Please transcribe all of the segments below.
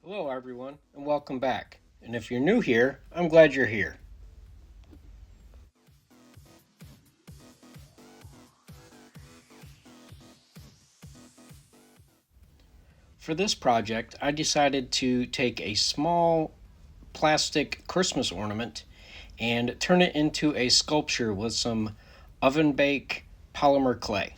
Hello, everyone, and welcome back. And if you're new here, I'm glad you're here. For this project, I decided to take a small plastic Christmas ornament and turn it into a sculpture with some oven bake polymer clay.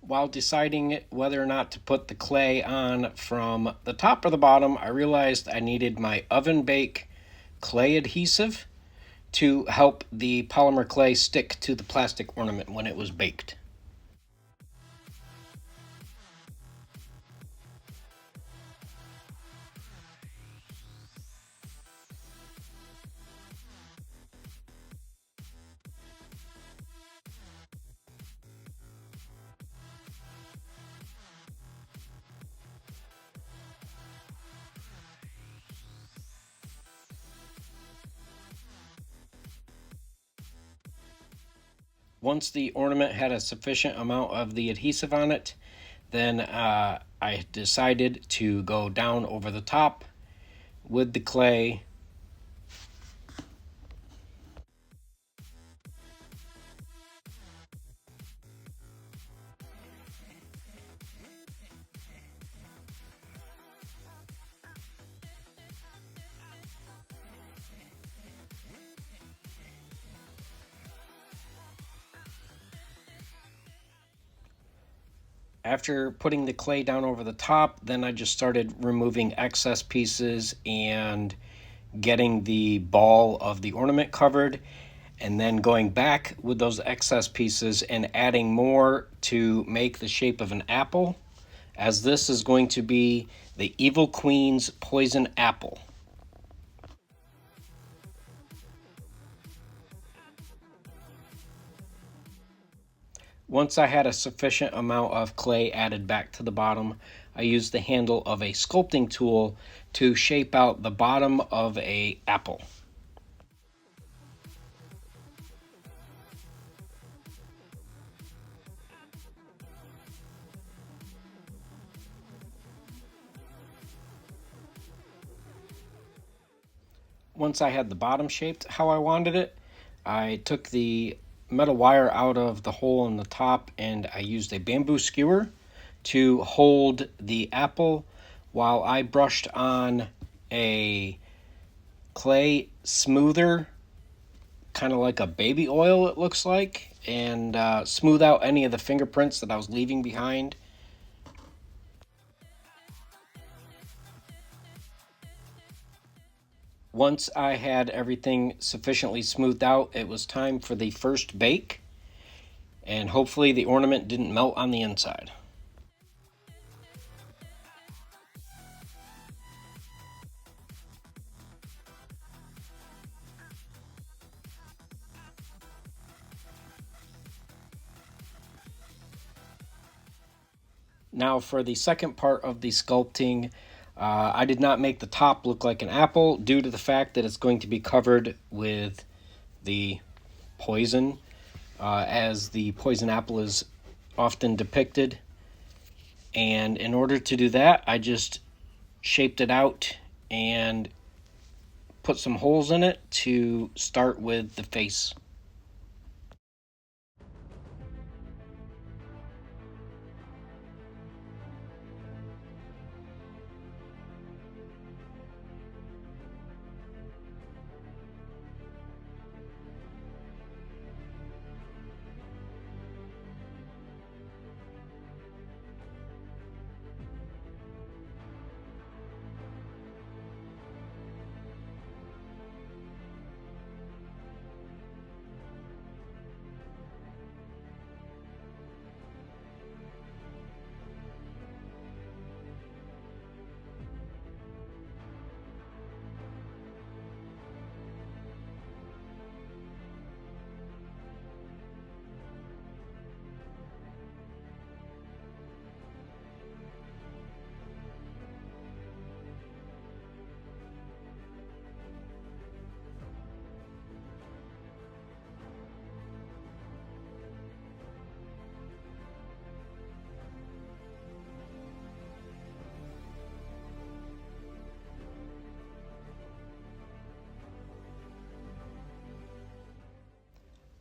While deciding whether or not to put the clay on from the top or the bottom, I realized I needed my oven bake clay adhesive to help the polymer clay stick to the plastic ornament when it was baked. Once the ornament had a sufficient amount of the adhesive on it, then I decided to go down over the top with the clay. After putting the clay down over the top, then I just started removing excess pieces and getting the ball of the ornament covered, and then going back with those excess pieces and adding more to make the shape of an apple, as this is going to be the Evil Queen's poison apple. Once I had a sufficient amount of clay added back to the bottom, I used the handle of a sculpting tool to shape out the bottom of a apple. Once I had the bottom shaped how I wanted it, I took the metal wire out of the hole in the top and I used a bamboo skewer to hold the apple while I brushed on a clay smoother, kind of like a baby oil, it looks like, and smooth out any of the fingerprints that I was leaving behind. Once I had everything sufficiently smoothed out, it was time for the first bake, and hopefully the ornament didn't melt on the inside. Now, for the second part of the sculpting, I did not make the top look like an apple due to the fact that it's going to be covered with the poison, as the poison apple is often depicted. And in order to do that, I just shaped it out and put some holes in it to start with the face.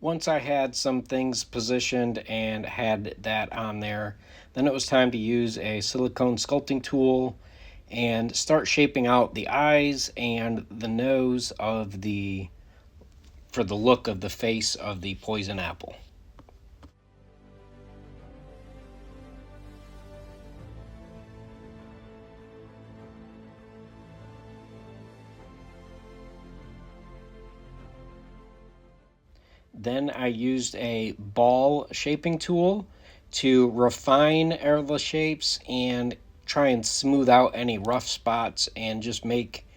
Once I had some things positioned and had that on there, then it was time to use a silicone sculpting tool and start shaping out the eyes and the nose of for the look of the face of the poison apple. Then I used a ball shaping tool to refine all the shapes and try and smooth out any rough spots and just make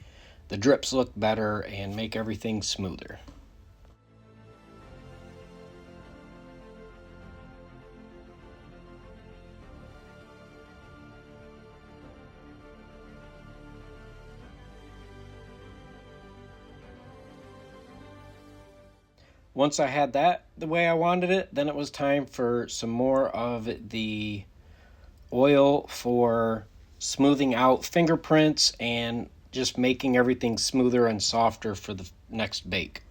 the drips look better and make everything smoother. Once I had that the way I wanted it, then it was time for some more of the oil for smoothing out fingerprints and just making everything smoother and softer for the next bake.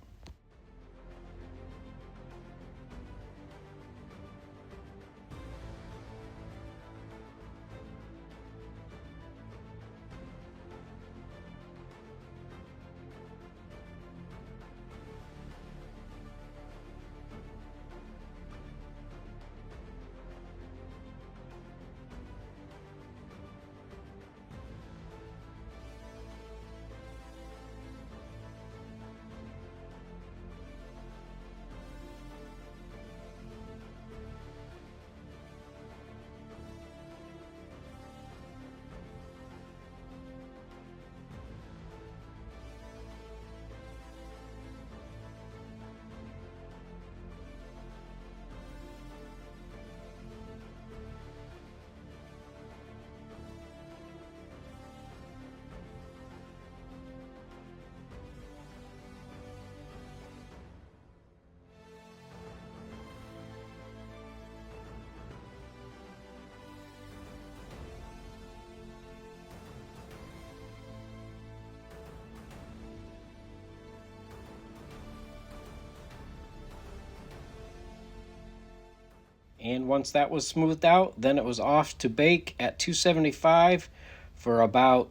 And once that was smoothed out, then it was off to bake at 275 for about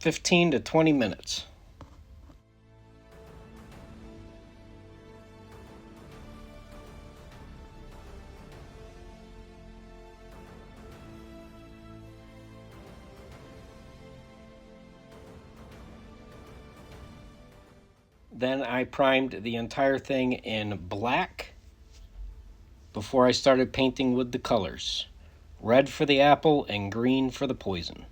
15 to 20 minutes. Then I primed the entire thing in black before I started painting with the colors. Red for the apple and green for the poison.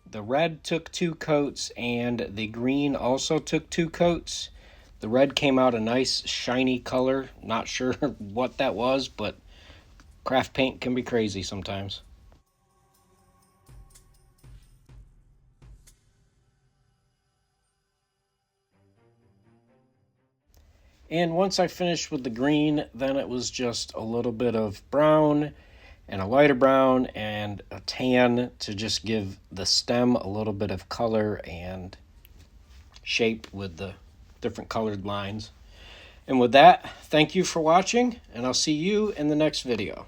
The red took 2 coats and the green also took 2 coats. The red came out a nice shiny color. Not sure what that was, but craft paint can be crazy sometimes. And once I finished with the green, then it was just a little bit of brown and a lighter brown and a tan to just give the stem a little bit of color and shape with the different colored lines. And with that, thank you for watching, and I'll see you in the next video.